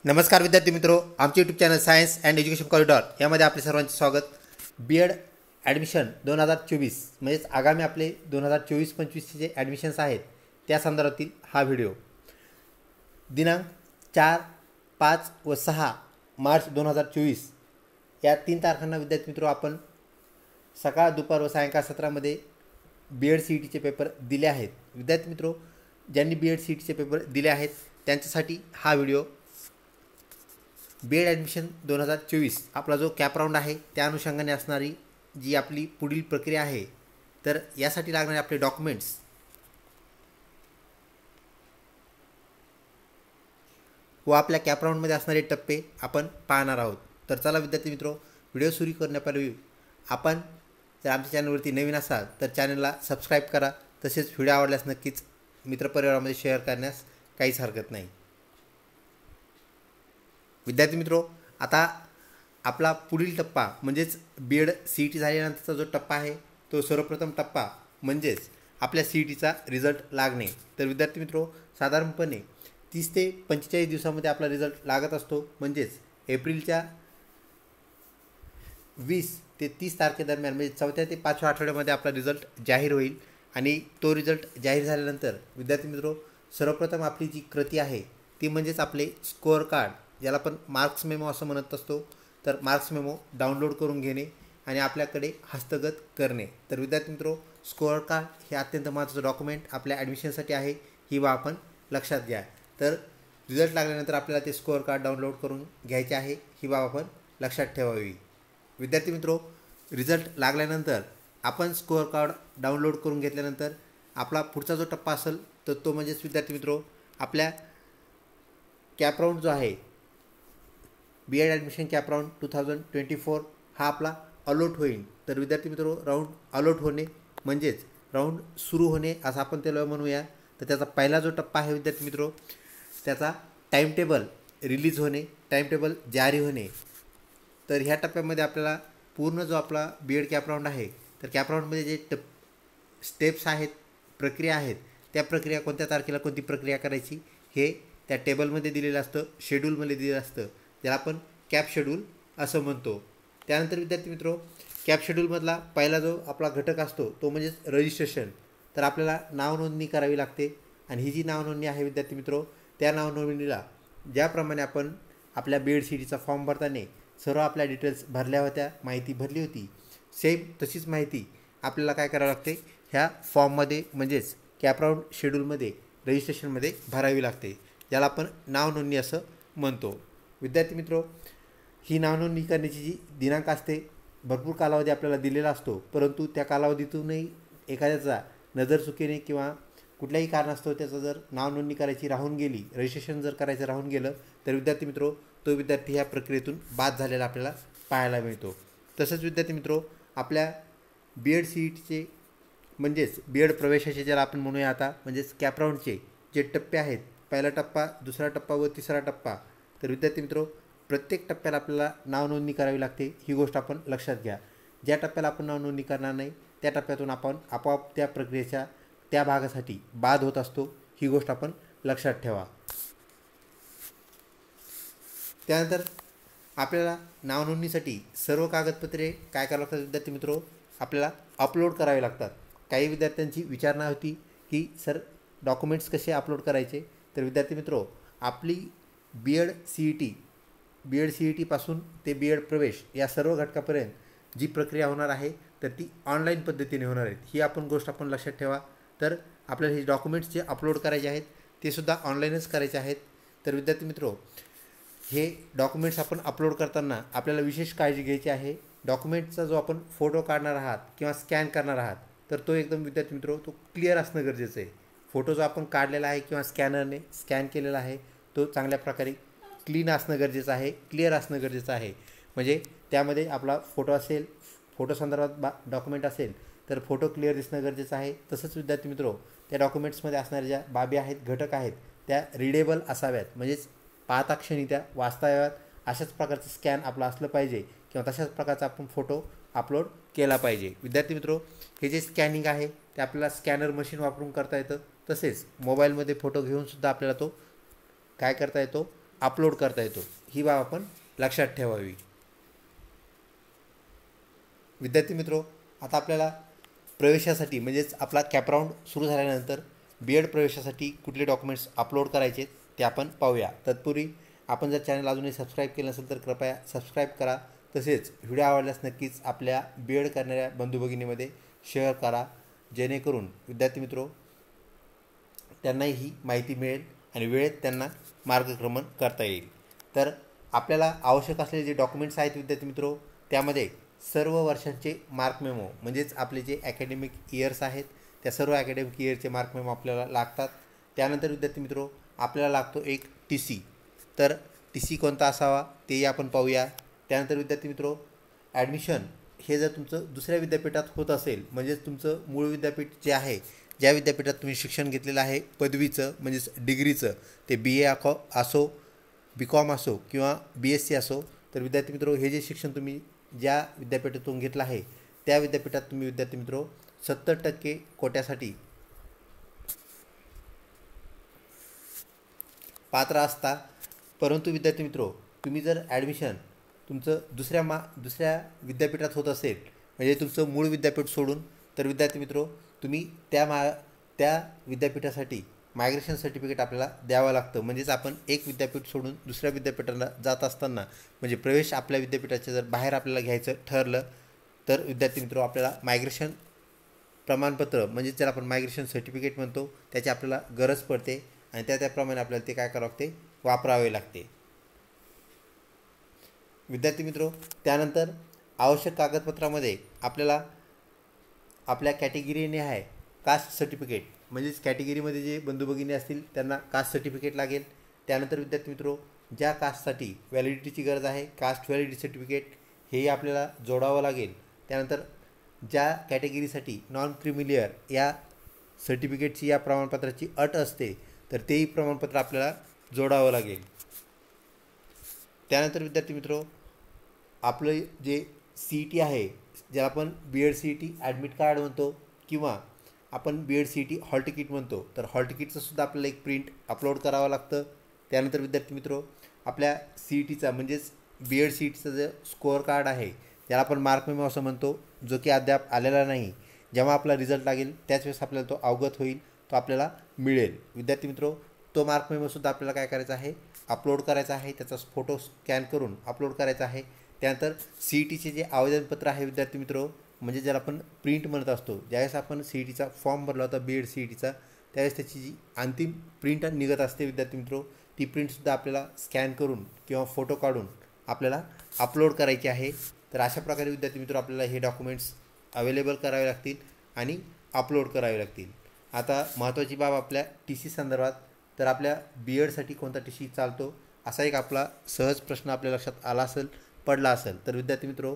नमस्कार विद्यार्थी मित्रों, आमचे YouTube channel science and education corridor यामध्ये आपले सर्वांचे स्वागत। बी.एड ॲडमिशन 2024 म्हणजेच आगामी आपले 2024-25चे जे ॲडमिशन्स आहेत त्या संदर्भातील हा व्हिडिओ दिनांक 4, 5 व 6 मार्च 2024 या 3 तारखांना विद्यार्थी मित्रों आपण सकाळ, दुपार व सायंकाळ सत्रामध्ये बी.एड CETचे पेपर दिले आहेत। विद्यार्थी मित्रों, ज्यांनी बी.एड CETचे पेपर दिले आहेत त्यांच्यासाठी हा व्हिडिओ बी.एड ॲडमिशन 2024 आपला जो कॅप राऊंड आहे त्या अनुषंगाने असणारी जी आपली पुढील प्रक्रिया आहे, तर यासाठी लागणारे आपले डॉक्युमेंट्स व आपल्या कॅप राऊंडमध्ये असणारे टप्पे आपण पाहणार आहोत। तर चला विद्यार्थी मित्रों, व्हिडिओ सुरू करण्यापूर्वी आपण जर आमच्या चॅनलवरती नवीन असाल तर चॅनलला सबस्क्राईब करा। तसेच व्हिडिओ आवडल्यास नक्कीच मित्रपरिवारामध्ये शेअर करण्यास काहीच हरकत नाही। विद्यार्थी मित्रों, आता आपला पुढील टप्पा म्हणजेच बी.एड CET झाल्यानंतरचा जो टप्पा आहे तो सर्वप्रथम टप्पा म्हणजेच आपल्या CETचा रिझल्ट लागणे। तर विद्यार्थी मित्रों, साधारणपणे 30 ते 45 दिवसामध्ये आपला रिझल्ट लागत असतो। म्हणजेच एप्रिलच्या 20 ते 30 तारखेदरम्यान म्हणजे 4थ्या ते 5व्या आठवड्यामध्ये आपला रिझल्ट जाहीर होईल। आणि तो रिझल्ट जाहीर झाल्यानंतर विद्यार्थी मित्रों, सर्वप्रथम आपली जी कृती आहे ती म्हणजेच आपले स्कोअर कार्ड, ज्याला आपण मार्क्स मेमो असं म्हणत असतो, तर मार्क्स मेमो डाउनलोड करून घेणे आणि आपल्याकडे हस्तगत करणे। तर विद्यार्थी मित्रों, स्कोअर कार्ड हे अत्यंत महत्त्वाचं डॉक्युमेंट आपल्या ॲडमिशनसाठी आहे, ही बाब आपण लक्षात घ्या। तर रिझल्ट लागल्यानंतर आपल्याला ते स्कोअर कार्ड डाउनलोड करून घ्यायचे आहे, ही बाब आपण लक्षात ठेवावी। विद्यार्थी मित्रों, रिझल्ट लागल्यानंतर आपण स्कोअर कार्ड डाउनलोड करून घेतल्यानंतर आपला पुढचा जो टप्पा असेल तर तो म्हणजेच विद्यार्थी मित्रों, आपल्या कॅप राऊंड जो आहे बी.एड ॲडमिशन कॅप राऊंड 2024 हा आपला अलॉट होईल। तर विद्यार्थी मित्रों, राऊंड अलॉट होणे म्हणजेच राऊंड सुरू होणे असं आपण त्याला म्हणूया। तर त्याचा पहिला जो टप्पा आहे विद्यार्थी मित्रों, त्याचा टाईमटेबल रिलीज होणे, टाईमटेबल जारी होणे। तर ह्या टप्प्यामध्ये आपल्याला पूर्ण जो आपला बी.एड कॅप राऊंड आहे तर कॅप राऊंडमध्ये जे स्टेप्स आहेत, प्रक्रिया आहेत, त्या प्रक्रिया कोणत्या तारखेला कोणती प्रक्रिया करायची हे त्या टेबलमध्ये दिलेलं असतं, शेड्यूलमध्ये दिलेलं असतं, ज्याला आपण कॅप शेड्यूल असं म्हणतो। त्यानंतर विद्यार्थी मित्रों, कॅप शेड्यूलमधला पहिला जो आपला घटक असतो तो म्हणजेच रजिस्ट्रेशन। तर आपल्याला नावनोंदणी करावी लागते आणि ही जी नावनोंदणी आहे विद्यार्थी मित्रों, त्या नावनोंदणीला ज्याप्रमाणे आपण आपल्या बी.एड CETचा फॉर्म भरताना सर्व आपल्या डिटेल्स भरल्या होत्या, माहिती भरली होती, सेम तशीच माहिती आपल्याला काय करावं लागते, ह्या फॉर्ममध्ये म्हणजेच कॅप राऊंड शेड्यूलमध्ये रजिस्ट्रेशनमध्ये भरावी लागते, ज्याला आपण नावनोंदणी असं म्हणतो। विद्यार्थी मित्रों, ही नावनोंदणी करण्याची जी दिनांक असते भरपूर कालावधी आपल्याला दिलेला असतो, परंतु त्या कालावधीतूनही एखाद्याचा नजर चुकीने किंवा कुठल्याही कारणास्तव त्याचं जर नावनोंदणी करायची राहून गेली, रजिस्ट्रेशन जर करायचं राहून गेलं तर विद्यार्थी मित्रों, तो विद्यार्थी ह्या प्रक्रियेतून बाद झालेला आपल्याला पाहायला मिळतो। तसंच विद्यार्थी मित्रों, आपल्या बी.एड CETचे म्हणजेच बी.एड प्रवेशाचे ज्याला आपण म्हणूया आता म्हणजेच कॅप राऊंडचे जे टप्पे आहेत, पहिला टप्पा, दुसरा टप्पा व तिसरा टप्पा, तर विद्यार्थी मित्रों, प्रत्येक टप्प्याला आपल्याला नावनोंदणी करावी लागते, ही गोष्ट आपण लक्षात घ्या। ज्या टप्प्याला आपण नावनोंदणी करणार नाही त्या टप्प्यातून आपण आपोआप त्या प्रक्रियेच्या त्या भागासाठी बाद होत असतो, ही गोष्ट आपण लक्षात ठेवा। त्यानंतर आपल्याला नावनोंदणीसाठी सर्व कागदपत्रे काय करावं लागतात विद्यार्थी मित्रों, आपल्याला अपलोड करावे लागतात। काही विद्यार्थ्यांची विचारणा होती की सर डॉक्युमेंट्स कसे अपलोड करायचे। तर विद्यार्थी मित्रों, आपली बी.एड CET पासून ते बी.एड प्रवेश या सर्व घटकापर्यंत जी प्रक्रिया होणार आहे तर ती ऑनलाईन पद्धतीने होणार आहे, ही आपण गोष्ट आपण लक्षात ठेवा। तर आपल्याला हे डॉक्युमेंट्स जे अपलोड करायचे आहेत ते सुद्धा ऑनलाईनच करायचे आहेत। तर विद्यार्थी मित्रों, हे डॉक्युमेंट्स आपण अपलोड करताना आपल्याला विशेष काळजी घ्यायची आहे। डॉक्युमेंटचा जो आपण फोटो काढणार आहात किंवा स्कॅन करणार आहात तर तो एकदम विद्यार्थी मित्रों, तो क्लिअर असणं गरजेचं आहे। फोटो जो आपण काढलेला आहे किंवा स्कॅनरने स्कॅन केलेला आहे तो चांगल्या प्रकारे क्लीन असणं गरजेचं आहे, क्लिअर असणं गरजेचं आहे। म्हणजे त्यामध्ये आपला फोटो असेल, फोटो संदर्भात डॉक्युमेंट असेल तर फोटो क्लिअर दिसणं गरजेचं आहे। तसंच विद्यार्थी मित्रों, त्या डॉक्युमेंट्समध्ये असणाऱ्या ज्या बाबी आहेत, घटक आहेत, त्या रीडेबल असाव्यात, म्हणजेच पाहता क्षणी त्या वाचता याव्यात, अशाच प्रकारचं स्कॅन आपलं असलं पाहिजे किंवा तशाच प्रकारचा आपण फोटो अपलोड केला पाहिजे। विद्यार्थी मित्रों, हे जे स्कॅनिंग आहे ते आपल्याला स्कॅनर मशीन वापरून करता येतं, तसेच मोबाईलमध्ये फोटो घेऊनसुद्धा आपल्याला तो काय करता येतो, अपलोड करता येतो, ही बाब आपण लक्षात ठेवावी. विद्यार्थी मित्रो, आता आपल्याला प्रवेशासाठी म्हणजेच आपला कॅपराऊंड सुरू झाल्यानंतर B.Ed प्रवेशासाठी कुठले डॉक्युमेंट्स अपलोड करायचे ते आपण पाहूया. तत्पूर्वी आपण जर चॅनल अजूनही सबस्क्राईब केलं नसेल तर कृपया सबस्क्राईब करा. तसेच व्हिडिओ आवडल्यास नक्कीच आपल्या B.Ed करणाऱ्या बंधू भगिनीमध्ये शेअर करा, जेणेकरून विद्यार्थी मित्रो त्यांनाही ही माहिती मिळेल आणि वेळेत त्यांना मार्गक्रमण करता येईल. तर आपल्याला आवश्यक असलेले जे डॉक्युमेंट्स आहेत विद्यार्थी मित्रो, त्यामध्ये सर्व वर्षांचे मार्क मेमो म्हणजेच आपले जे ॲकॅडमिक इयर्स आहेत त्या सर्व ॲकॅडमिक इयरचे मार्क मेमो आपल्याला लागतात. त्यानंतर विद्यार्थी मित्रो आपल्याला लागतो एक TC. तर TC कोणता असावा तेही आपण पाहूया. त्यानंतर विद्यार्थी मित्रो ॲडमिशन हे जर तुमचं दुसऱ्या विद्यापीठात होत असेल, म्हणजेच तुमचं मूळ विद्यापीठ जे आहे, ज्या विद्यापीठात तुम्ही शिक्षण घेतलेलं आहे पदवीचं म्हणजेच डिग्रीचं, ते BA असो, BCom असो किंवा BSc असो, तर विद्यार्थी मित्रो हे जे शिक्षण तुम्ही ज्या विद्यापीठातून घेतलं आहे त्या विद्यापीठात तुम्ही विद्यार्थी मित्रो 70% कोट्यासाठी पात्र असता. परंतु विद्यार्थी मित्रो तुम्ही जर ॲडमिशन तुमचं दुसऱ्या विद्यापीठात होत असेल, म्हणजे तुमचं मूळ विद्यापीठ सोडून, तर विद्यार्थी मित्रो तुम्ही त्या विद्यापीठासाठी मायग्रेशन सर्टिफिकेट आपल्याला द्यावं लागतं. म्हणजेच आपण एक विद्यापीठ सोडून दुसऱ्या विद्यापीठाला जात असताना, म्हणजे प्रवेश आपल्या विद्यापीठाच्या जर बाहेर आपल्याला घ्यायचं ठरलं, तर विद्यार्थी मित्रो आपल्याला मायग्रेशन प्रमाणपत्र म्हणजेच ज्याला आपण मायग्रेशन सर्टिफिकेट म्हणतो त्याची आपल्याला गरज पडते आणि त्याप्रमाणे आपल्याला ते काय करावं लागते, वापरावे लागते. विद्यार्थी मित्रो त्यानंतर आवश्यक कागदपत्रामध्ये आपल्याला आपल्या कॅटेगरीने आहे कास्ट सर्टिफिकेट, म्हणजेच कॅटेगरीमध्ये जे बंधू भगिनी असतील त्यांना कास्ट सर्टिफिकेट लागेल. त्यानंतर विद्यार्थी मित्रो ज्या कास्टसाठी व्हॅलिडिटीची गरज आहे कास्ट व्हॅलिडिटी सर्टिफिकेट हेही आपल्याला जोडावं लागेल. त्यानंतर ज्या कॅटेगरीसाठी नॉन क्रिमिलियर या सर्टिफिकेटची या प्रमाणपत्राची अट असते तर तेही प्रमाणपत्र आपल्याला जोडावं लागेल. त्यानंतर विद्यार्थी मित्रो आपलं जे CET आहे, ज्याला आपण B.Ed CET ॲडमिट कार्ड म्हणतो किंवा आपण B.Ed CET हॉल तिकीट म्हणतो, तर हॉल तिकीटचं सुद्धा आपल्याला एक प्रिंट अपलोड करावं लागतं. त्यानंतर विद्यार्थी मित्रो आपल्या CETचा म्हणजेच B.Ed CETचं जे स्कोअर कार्ड आहे त्याला आपण मार्क मेमो असं म्हणतो, जो की अद्याप आलेला नाही. जेव्हा आपला रिझल्ट लागेल त्याच वेळेस आपल्याला तो अवगत होईल, तो आपल्याला मिळेल. विद्यार्थी मित्रो तो मार्क मेमोसुद्धा आपल्याला काय करायचा आहे, अपलोड करायचा आहे, त्याचा फोटो स्कॅन करून अपलोड करायचा आहे. त्यानंतर CETचे जे आवेदनपत्र आहे विद्यार्थी मित्रो, म्हणजे ज्याला आपण प्रिंट म्हणत असतो, ज्यावेळेस आपण CETचा फॉर्म भरला होता B.Ed CETचा त्यावेळेस त्याची जी अंतिम प्रिंट निघत असते विद्यार्थी मित्रो, ती प्रिंटसुद्धा आपल्याला स्कॅन करून किंवा फोटो काढून आपल्याला अपलोड करायची आहे. तर अशा प्रकारे विद्यार्थी मित्रो आपल्याला हे डॉक्युमेंट्स अवेलेबल करावे लागतील आणि अपलोड करावे लागतील. आता महत्त्वाची बाब आपल्या TC संदर्भात, तर आपल्या B.Edसाठी कोणता TC चालतो असा एक आपला सहज प्रश्न आपल्या लक्षात आला असेल, पडला असेल. तर विद्यार्थी मित्रो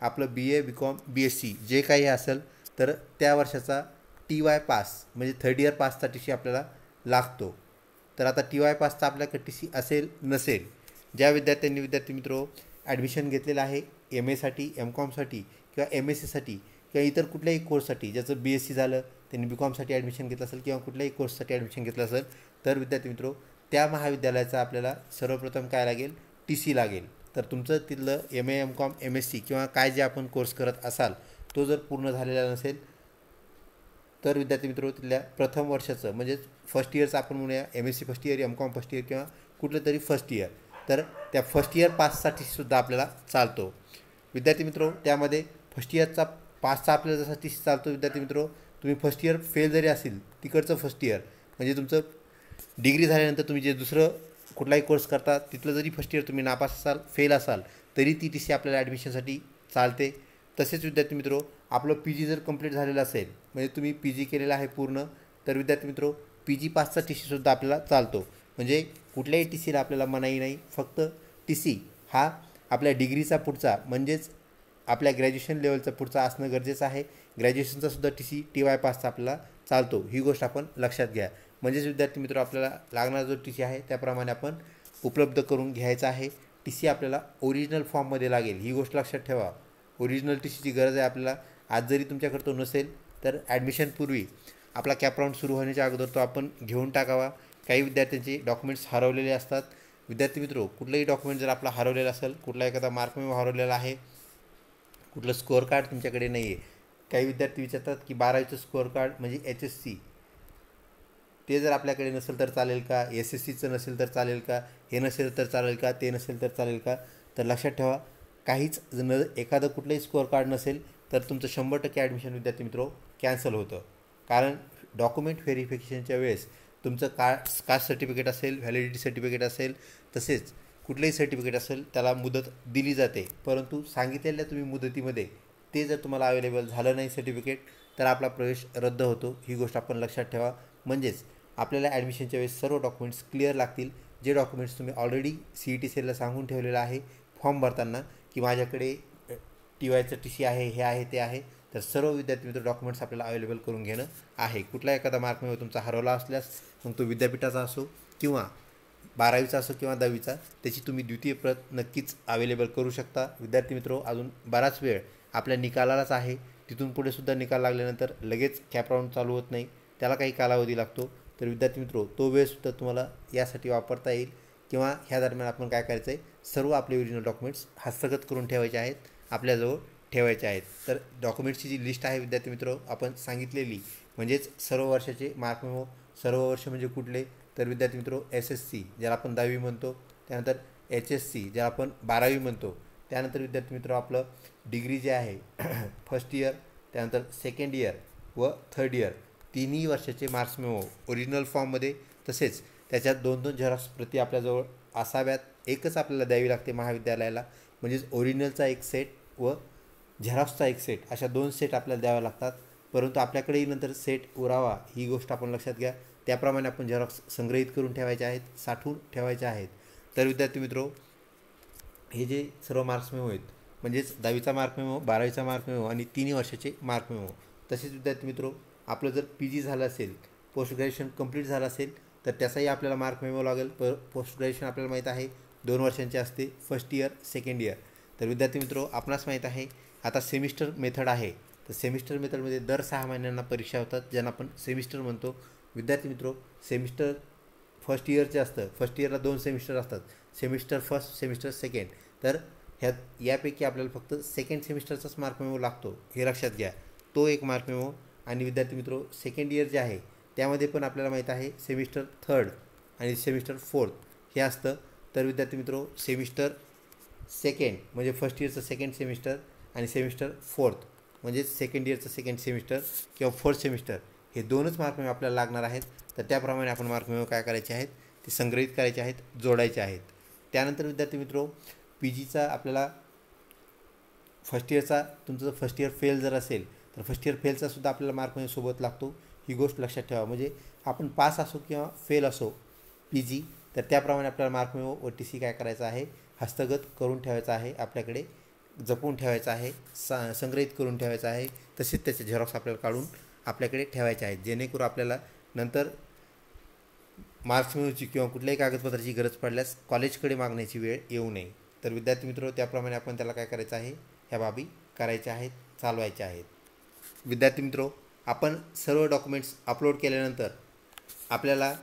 आपलं BA BCom BSc जे काही असेल तर त्या वर्षाचा TY पास म्हणजे थर्ड इयर पासचा TC आपल्याला लागतो. तर आता TY पासचा आपल्याकडे TC असेल नसेल, ज्या विद्यार्थ्यांनी विद्यार्थी मित्रो ॲडमिशन घेतलेलं आहे MAसाठी MComसाठी किंवा MScसाठी किंवा इतर कुठल्याही कोर्ससाठी, ज्याचं BSc झालं त्यांनी BComसाठी ॲडमिशन घेतलं असेल किंवा कुठल्याही कोर्ससाठी ॲडमिशन घेतलं असेल, तर विद्यार्थी मित्रो त्या महाविद्यालयाचा आपल्याला सर्वप्रथम काय लागेल, TC लागेल. तर तुमचं तिथलं MA MCom MSc किंवा काय जे आपण कोर्स करत असाल तो जर पूर्ण झालेला नसेल तर विद्यार्थी मित्रो तिथल्या प्रथम वर्षाचं म्हणजेच फर्स्ट इयरचं आपण म्हणूया, MSc first year, MCom first year किंवा कुठलं तरी फर्स्ट इयर, तर त्या फर्स्ट इयर पाससाठी सुद्धा आपल्याला चालतो. विद्यार्थी मित्रो त्यामध्ये फर्स्ट इयरचा पासचा आपल्याला जसा TC चालतो विद्यार्थी मित्रो, तुम्ही फर्स्ट इयर फेल जरी असेल तिकडचं फर्स्ट इयर म्हणजे तुमचं डिग्री झाल्यानंतर तुम्ही जे दुसरं कुठलाही कोर्स करता तिथलं जरी फर्स्ट इयर तुम्ही नापास असाल, फेल असाल, तरी ती TC आपल्याला ॲडमिशनसाठी चालते. तसेच विद्यार्थी मित्रो आपलं PG जर कंप्लीट झालेलं असेल, म्हणजे तुम्ही PG केलेलं आहे पूर्ण, तर विद्यार्थी मित्रो PG पासचा TCसुद्धा आपल्याला चालतो. म्हणजे कुठल्याही TCला आपल्याला मनाई नाही, फक्त TC हा आपल्या डिग्रीचा पुढचा म्हणजेच आपल्या ग्रॅज्युएशन लेवलचा पुढचा असणं गरजेचं आहे. ग्रॅज्युएशनचा सुद्धा TC TY पासचा आपल्याला चालतो, ही गोष्ट आपण लक्षात घ्या. म्हणजेच विद्यार्थी मित्र आपल्याला लागणारा जो TC आहे त्याप्रमाणे आपण उपलब्ध करून घ्यायचा आहे. TC आपल्याला ओरिजिनल फॉर्ममध्ये लागेल, ही गोष्ट लक्षात ठेवा. ओरिजिनल TCची गरज आहे आपल्याला. आज जरी तुमच्याकडे तो नसेल तर ॲडमिशनपूर्वी आपला कॅप राऊंड सुरू होण्याच्या अगोदर तो आपण घेऊन टाकावा. काही विद्यार्थ्यांचे डॉक्युमेंट्स हरवलेले असतात, विद्यार्थी मित्रो, कुठलंही डॉक्युमेंट जर आपला हरवलेला असेल, कुठला एखादा मार्क मेमो हरवलेला आहे, कुठलं स्कोअर कार्ड तुमच्याकडे नाही आहे, काही विद्यार्थी विचारतात की 12वीचं स्कोअर कार्ड म्हणजे HSC ते जर आपल्याकडे नसेल तर चालेल का, SSCचं नसेल तर चालेल का, हे नसेल तर चालेल का, ते नसेल तर चालेल का. तर लक्षात ठेवा, काहीच एखादं कुठलंही स्कोअर कार्ड नसेल तर तुमचं 100% ॲडमिशन विद्यार्थी मित्रो कॅन्सल होतं. कारण डॉक्युमेंट व्हेरिफिकेशनच्या वेळेस तुमचं कास्ट सर्टिफिकेट असेल, व्हॅलिडिटी सर्टिफिकेट असेल, तसेच कुठलंही सर्टिफिकेट असेल त्याला मुदत दिली जाते. परंतु सांगितलेल्या तुम्ही मुदतीमध्ये ते जर तुम्हाला अवेलेबल झालं नाही सर्टिफिकेट, तर आपला प्रवेश रद्द होतो. ही गोष्ट आपण लक्षात ठेवा. म्हणजेच आपल्याला ॲडमिशनच्या वेळेस सर्व डॉक्युमेंट्स क्लिअर लागतील. जे डॉक्युमेंट्स तुम्ही ऑलरेडी CET सेलला सांगून ठेवलेलं आहे फॉर्म भरताना की माझ्याकडे TYचं TC आहे, हे आहे, ते आहे, तर सर्व विद्यार्थी मित्र डॉक्युमेंट्स आपल्याला अवेलेबल करून घेणं आहे. कुठला एखादा मार्क मेमो तुमचा हरवला असल्यास मग तो विद्यापीठाचा असो किंवा 12वीचा असो किंवा 10वीचा, त्याची तुम्ही द्वितीय प्रत नक्कीच अवेलेबल करू शकता. विद्यार्थी मित्रो, अजून बराच वेळ आपल्या निकालालाच आहे. तिथून पुढे सुद्धा निकाल लागल्यानंतर लगेच कॅप राऊंड चालू होत नाही, त्याला काही कालावधी लागतो. तर विद्यार्थी मित्रो, तो वेळसुद्धा तुम्हाला यासाठी वापरता येईल. किंवा ह्या दरम्यान आपण काय करायचं आहे, सर्व आपले ओरिजिनल डॉक्युमेंट्स हस्तगत करून ठेवायचे आहेत, आपल्याजवळ ठेवायचे आहेत. तर डॉक्युमेंट्सची जी लिस्ट आहे विद्यार्थी मित्रो आपण सांगितलेली, म्हणजेच सर्व वर्षाचे मार्क मेमो. सर्व वर्ष म्हणजे कुठले, तर विद्यार्थी मित्रो SSC ज्याला आपण 10वी म्हणतो, त्यानंतर HSC ज्याला आपण 12वी म्हणतो, त्यानंतर विद्यार्थी मित्रो आपलं डिग्री जे आहे फर्स्ट इयर, त्यानंतर सेकंड इयर व थर्ड इयर, तिन्ही वर्षाचे मार्क्स मेमो ओरिजिनल फॉर्ममध्ये, तसेच त्याच्यात 2-2 झेरॉक्स प्रती आपल्याजवळ असाव्यात. एकच आपल्याला द्यावी लागते महाविद्यालयाला, म्हणजेच ओरिजिनलचा एक सेट व झेरॉक्सचा एक सेट, अशा 2 सेट आपल्याला द्याव्या लागतात. परंतु आपल्याकडेही नंतर सेट उरावा ही गोष्ट आपण लक्षात घ्या. त्याप्रमाणे आपण झेरॉक्स संग्रहित करून ठेवायचे आहेत, साठवून ठेवायचे आहेत. तर विद्यार्थी मित्रो, हे जे सर्व मार्क्स मेमो आहेत, म्हणजेच 10वीचा मार्क मेमो, 12वीचा मार्क मेमो आणि 3 वर्षाचे मार्क मेमो. तसेच विद्यार्थी मित्रो, आपलं जर PG झालं असेल, पोस्ट ग्रॅज्युएशन कंप्लीट झालं असेल, तर त्याचाही आपल्याला मार्क मेमो लागेल. पोस्ट ग्रॅज्युएशन आपल्याला माहीत आहे 2 वर्षांचे असते, फर्स्ट इयर, सेकंड इयर. तर विद्यार्थी मित्रो, आपणास माहीत आहे आता सेमिस्टर मेथड आहे. तर सेमिस्टर मेथडमध्ये दर 6 महिन्यांना परीक्षा होतात, ज्यांना आपण सेमिस्टर म्हणतो. विद्यार्थी मित्रो, सेमिस्टर फर्स्ट इयरचे असतं, फर्स्ट इयरला 2 सेमिस्टर असतात, सेमिस्टर फर्स्ट, सेमिस्टर सेकंड. तर यापैकी आपल्याला फक्त सेकंड सेमिस्टरचाच मार्क मेमो लागतो, हे लक्षात घ्या. तो एक मार्क मेमो. आणि विद्यार्थी मित्रो, सेकंड इयर जे आहे त्यामध्ये पण आपल्याला माहीत आहे सेमिस्टर थर्ड आणि सेमिस्टर फोर्थ हे असतं. तर विद्यार्थी मित्रो, सेमिस्टर सेकंड म्हणजे फर्स्ट इयरचं सेकंड सेमिस्टर आणि सेमिस्टर फोर्थ म्हणजे सेकंड इयरचं सेकंड सेमिस्टर किंवा फोर्थ सेमिस्टर, हे 2च मार्क मेमो आपल्याला लागणार आहेत. तर त्याप्रमाणे आपण मार्क मेमो काय करायचे आहेत, ते संग्रहित करायचे आहेत, जोडायचे आहेत. त्यानंतर विद्यार्थी मित्रो, PGचा आपल्याला फर्स्ट इयरचा, तुमचं फर्स्ट इयर फेल जर असेल तर फर्स्ट इयर फेलचा सुद्धा आपल्याला मार्क मेमो सोबत लागतो. ही गोष्ट लक्षात ठेवा. म्हणजे आपण पास असो किंवा फेल असो PG, तर त्याप्रमाणे आपल्याला मार्क मेमो व TC काय करायचं आहे, हस्तगत करून ठेवायचा आहे, आपल्याकडे जपून ठेवायचा आहे, संग्रहित करून ठेवायचा आहे. तसेच त्याचे झेरॉक्स आपल्याला काढून आपल्याकडे ठेवायचे आहेत, जेणेकरून आपल्याला नंतर मार्क्स मेमोची किंवा कुठल्याही कागदपत्राची गरज पडल्यास कॉलेजकडे मागण्याची वेळ येऊ नये. तर विद्यार्थी मित्र, त्याप्रमाणे आपण त्याला काय करायचं आहे, ह्या बाबी करायच्या आहेत, चालवायच्या आहेत. विद्यार्थी मित्रो, आपण सर्व डॉक्युमेंट्स अपलोड केल्यानंतर आपल्याला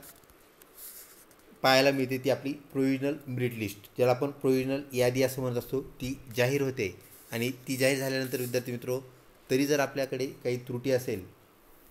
पाहायला मिळते ती आपली प्रोव्हिजनल मेरिट लिस्ट, ज्याला आपण प्रोव्हिजनल यादी असं म्हणत असतो, ती जाहीर होते. आणि ती जाहीर झाल्यानंतर विद्यार्थी मित्रो, तरी जर आपल्याकडे काही त्रुटी असेल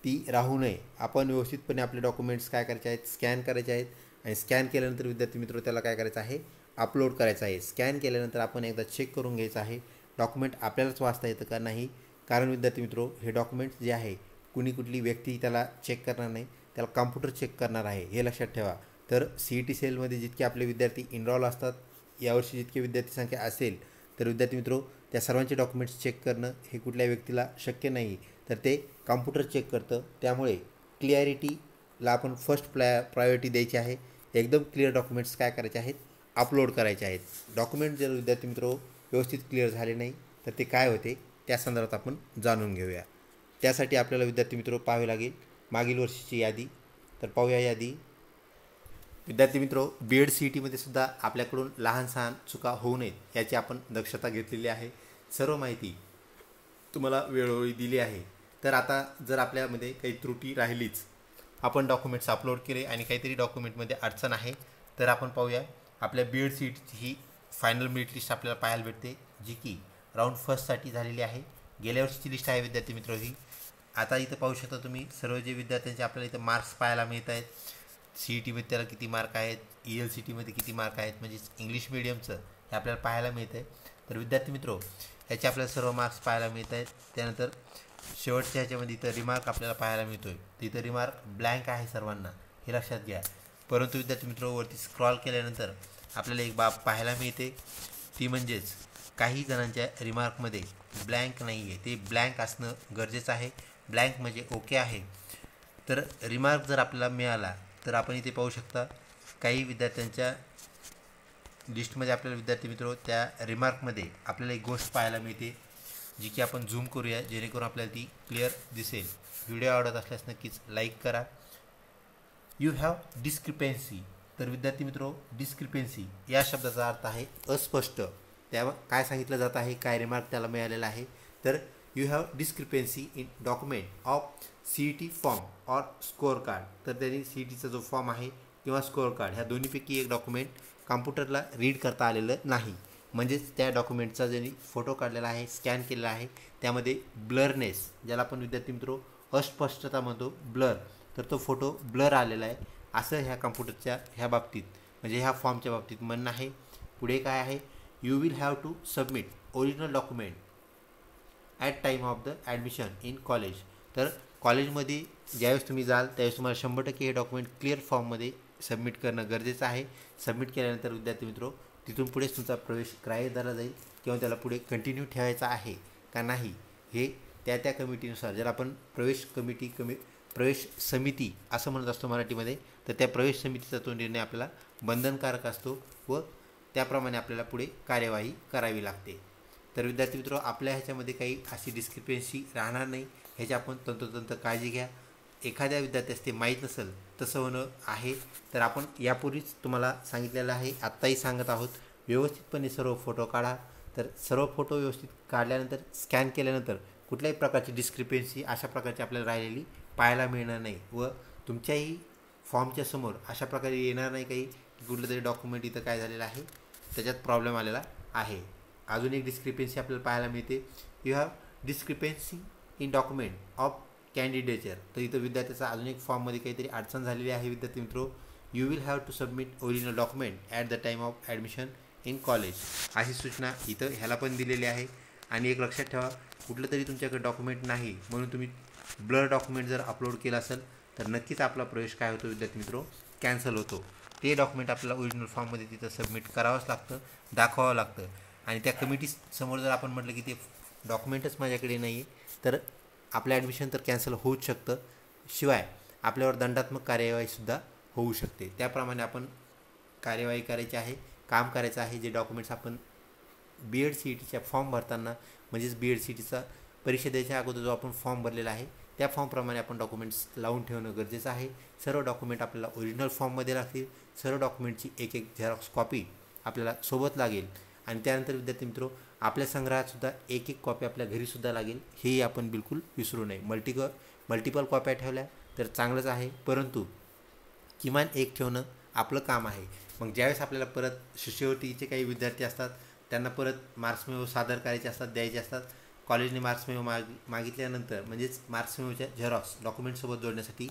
ती राहू नये. आपण व्यवस्थितपणे आपले डॉक्युमेंट्स काय करायचे आहेत, स्कॅन करायचे आहेत. आणि स्कॅन केल्यानंतर विद्यार्थी मित्रो, त्याला काय करायचं आहे, अपलोड करायचं आहे. स्कॅन केल्यानंतर आपण एकदा चेक करून घ्यायचं आहे डॉक्युमेंट आपल्यालाच वाचता येतं का नाही. कारण विद्यार्थी मित्रो, हे डॉक्युमेंट्स जे आहे कुठली व्यक्ती त्याला चेक करणार नाही, त्याला कॉम्प्युटर चेक करणार आहे, हे लक्षात ठेवा. तर CET सेलमध्ये जितके आपले विद्यार्थी इनरोल असतात, यावर्षी जितके विद्यार्थी संख्या असेल, तर विद्यार्थी मित्रो, त्या सर्वांचे डॉक्युमेंट्स चेक करणं हे कुठल्या व्यक्तीला शक्य नाही. तर ते कॉम्प्युटर चेक करतं. त्यामुळे क्लिअरिटीला आपण फर्स्ट प्रायोरिटी द्यायची आहे. एकदम क्लिअर डॉक्युमेंट्स काय करायचे आहेत, अपलोड करायचे आहेत. डॉक्युमेंट जर विद्यार्थी मित्रो व्यवस्थित क्लिअर झाले नाही तर ते काय होते, त्या संदर्भात आपण जाणून घेऊया. त्यासाठी आपल्याला विद्यार्थी मित्रो पाहावे लागेल मागील वर्षीची यादी. तर पाहूया यादी. विद्यार्थी मित्रो, BEd CETमध्ये सुद्धा आपल्याकडून लहान सहान चुका होऊ नयेत याची आपण दक्षता घेतलेली आहे. सर्व माहिती तुम्हाला वेळोवेळी दिली आहे. तर आता जर आपल्यामध्ये काही त्रुटी राहिलीच, आपण डॉक्युमेंट्स अपलोड केले आणि काहीतरी डॉक्युमेंटमध्ये अडचण आहे, तर आपण पाहूया. आपल्या बी एड सी ई टीची ही फायनल मेरिट लिस्ट आपल्याला पाहायला भेटते, जी की राऊंड फर्स्टसाठी झालेली आहे. गेल्या वर्षीची लिस्ट आहे विद्यार्थी मित्र ही. आता इथं पाहू शकता तुम्ही सर्व जे विद्यार्थ्यांचे आपल्याला इथं मार्क्स पाहायला मिळत आहेत. सी ई टीमध्ये त्याला किती मार्क आहेत, ई एल सी टीमध्ये किती मार्क आहेत, म्हणजेच इंग्लिश मिडियमचं हे आपल्याला पाहायला मिळतं आहे. तर विद्यार्थी मित्र ह्याचे आपल्याला सर्व मार्क्स पाहायला मिळत आहेत. त्यानंतर शेवटच्या ह्याच्यामध्ये इथं रिमार्क आपल्याला पाहायला मिळतो आहे. तिथं रिमार्क ब्लँक आहे सर्वांना, हे लक्षात घ्या. परंतु विद्यार्थी मित्र वरती स्क्रॉल केल्यानंतर आपल्याला एक बाब पाहायला मिळते, ती म्हणजेच काही जणांच्या रिमार्कमध्ये ब्लँक नाही आहे, ते ब्लँक असणं गरजेचं आहे. ब्लँक म्हणजे ओके आहे. तर रिमार्क जर आपल्याला मिळाला तर आपण इथे पाहू शकता काही विद्यार्थ्यांच्या लिस्टमध्ये आपल्याला विद्यार्थी मित्र त्या रिमार्कमध्ये आपल्याला एक गोष्ट पाहायला मिळते, जी की आपण झूम करूया जेणेकरून आपल्याला ती क्लिअर दिसेल. व्हिडिओ आवडत असल्यास नक्कीच लाईक करा. You have discrepancy. तर विद्यार्थी मित्र डिस्क्रिपेन्सी या शब्दाचा अर्थ आहे अस्पष्ट. त्या काय सांगितलं जात आहे, काय रिमार्क त्याला मिळालेला आहे, तर you have discrepancy in document of C E T form or score card. तर त्यांनी सी ई टीचा जो फॉर्म आहे किंवा स्कोअर कार्ड ह्या दोन्हीपैकी एक डॉक्युमेंट कॉम्प्युटरला रीड करता आलेलं नाही. म्हणजेच त्या डॉक्युमेंटचा ज्यांनी फोटो काढलेला आहे, स्कॅन केलेला आहे, त्यामध्ये ब्लरनेस, ज्याला आपण विद्यार्थी मित्र अस्पष्टता म्हणतो, ब्लर, तर तो फोटो ब्लर आलेला आहे असं ह्या कॉम्प्युटरच्या ह्या बाबतीत म्हणजे ह्या फॉर्मच्या बाबतीत म्हणणं आहे. पुढे काय आहे, you will have to submit original document at time of the admission in college. तर कॉलेजमध्ये ज्यावेळेस तुम्ही जाल त्यावेळेस तुम्हाला 100% हे डॉक्युमेंट क्लिअर फॉर्ममध्ये सबमिट करणं गरजेचं आहे. सबमिट केल्यानंतर विद्यार्थी मित्र तिथून पुढेच तुमचा प्रवेश ग्राह्य धरला जाईल किंवा त्याला पुढे कंटिन्यू ठेवायचा आहे का नाही हे त्या कमिटीनुसार, जर आपण प्रवेश समिती असं म्हणत असतो मराठीमध्ये, तर त्या प्रवेश समितीचा तो निर्णय आपल्याला बंधनकारक असतो व त्याप्रमाणे आपल्याला पुढे कार्यवाही करावी लागते. तर विद्यार्थी मित्र आपल्या ह्याच्यामध्ये काही अशी डिस्क्रिपेन्सी राहणार नाही, ह्याची आपण तंतोतंत काळजी घ्या. एखाद्या विद्यार्थ्यास ते माहीत नसेल तसं होणं आहे, तर आपण यापूर्वीच तुम्हाला सांगितलेलं आहे, आत्ताही सांगत आहोत, व्यवस्थितपणे सर्व फोटो काढा. तर सर्व फोटो व्यवस्थित काढल्यानंतर स्कॅन केल्यानंतर कुठल्याही प्रकारची डिस्क्रिपेन्सी अशा प्रकारची आपल्याला राहिलेली पाहायला मिळणार नाही व तुमच्याही फॉर्मच्या समोर अशा प्रकारे येणार नाही काही कुठलं तरी डॉक्युमेंट इथं काय झालेलं आहे त्याच्यात प्रॉब्लेम आलेला आहे. अजून एक डिस्क्रिपेन्सी आपल्याला पाहायला मिळते, you have discrepancy in document of कॅन्डिडेचर. तर इथं विद्यार्थ्याचा अजून एक फॉर्ममध्ये काहीतरी अडचण झालेली आहे विद्यार्थी मित्र. You will have to submit original document at the time of admission in college अशी सूचना इथं ह्याला पण दिलेली आहे. आणि एक लक्षात ठेवा, कुठलं तरी तुमच्याकडे डॉक्युमेंट नाही म्हणून तुम्ही ब्लर डॉक्युमेंट जर अपलोड केला असेल तर नक्कीच आपला प्रवेश काय होतो विद्यार्थी मित्र, कॅन्सल होतो. ते डॉक्युमेंट आपल्याला ओरिजिनल फॉर्ममध्ये तिथं सबमिट करावंच लागतं, दाखवावं लागतं. आणि त्या कमिटीसमोर जर आपण म्हटलं की ते डॉक्युमेंटच माझ्याकडे नाही आहे तर आपलं ॲडमिशन तर कॅन्सल होऊच शकतं, शिवाय आपल्यावर दंडात्मक कार्यवाहीसुद्धा होऊ शकते. त्याप्रमाणे आपण कार्यवाही करायची आहे, काम करायचं आहे. जे डॉक्युमेंट्स आपण बी एड सी ई टीच्या फॉर्म भरताना म्हणजेच बी एड सी ई टीचा परीक्षा द्यायच्या अगोदर जो आपण फॉर्म भरलेला आहे त्या फॉर्मप्रमाणे आपण डॉक्युमेंट्स लावून ठेवणं गरजेचं आहे. सर्व डॉक्युमेंट आपल्याला ओरिजिनल फॉर्ममध्ये लागतील. सर्व डॉक्युमेंटची एक झेरॉक्स कॉपी आपल्याला सोबत लागेल. आणि त्यानंतर विद्यार्थी मित्र आपल्या संग्रहातसुद्धा एक कॉपी आपल्या घरीसुद्धा लागेल, हेही आपण बिलकुल विसरू नये. मल्टिपल कॉप्या ठेवल्या तर चांगलंच आहे, परंतु किमान एक ठेवणं आपलं काम आहे. मग ज्यावेळेस आपल्याला परत शिष्यवृत्तीचे काही विद्यार्थी असतात त्यांना परत मार्क्स मेमो सादर करायचे असतात, द्यायचे असतात. कॉलेजने मार्क्स मेमो मागितल्यानंतर म्हणजेच मार्क्स मेमोच्या झेरॉक्स डॉक्युमेंटसोबत जोडण्यासाठी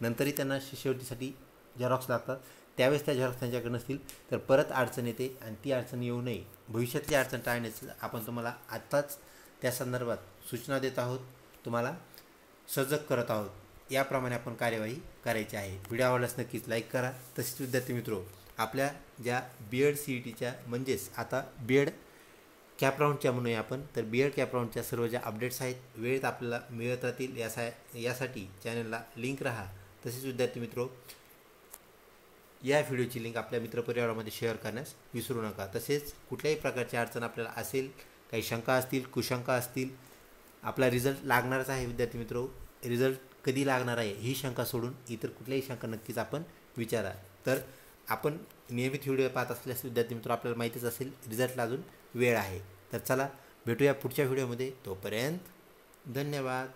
नंतरही त्यांना शिष्यवृत्तीसाठी झेरॉक्स लागतात. त्यावेळेस त्या झेरॉक्स त्यांच्याकडे नसतील तर परत अडचण येते आणि ती अडचण येऊ नये, भविष्यातली अडचण टाळण्याचं आपण तुम्हाला आत्ताच त्या संदर्भात सूचना देत आहोत, तुम्हाला सजग करत आहोत. याप्रमाणे आपण कार्यवाही करायची आहे. व्हिडिओ आवडल्यास नक्कीच लाईक करा. तसेच विद्यार्थी मित्रो आपल्या ज्या बी एड सी ई टीच्या म्हणजेच आता बी एड कॅप राऊंडच्या म्हणूया आपण, तर बी एड कॅप राऊंडच्या सर्व ज्या अपडेट्स आहेत वेळेत आपल्याला मिळत राहतील यासाठी चॅनलला लिंक राहा. तसेच विद्यार्थी मित्रो या व्हिडिओची लिंक आपल्या मित्रपरिवारामध्ये शेअर करण्यास विसरू नका. तसेच कुठल्याही प्रकारची अडचण आपल्याला असेल, काही शंका असतील, कुशंका असतील, आपला रिझल्ट लागणारच आहे विद्यार्थी मित्रो, रिझल्ट कधी लागणार आहे ही शंका सोडून इतर कुठल्याही शंका नक्कीच आपण विचारा. तर आपण नियमित व्हिडिओ पाहत असल्यास विद्यार्थी मित्र आपल्याला माहितीच असेल रिझल्टला अजून वेळ आहे. तर चला भेटूया पुढच्या व्हिडिओमध्ये. तोपर्यंत धन्यवाद.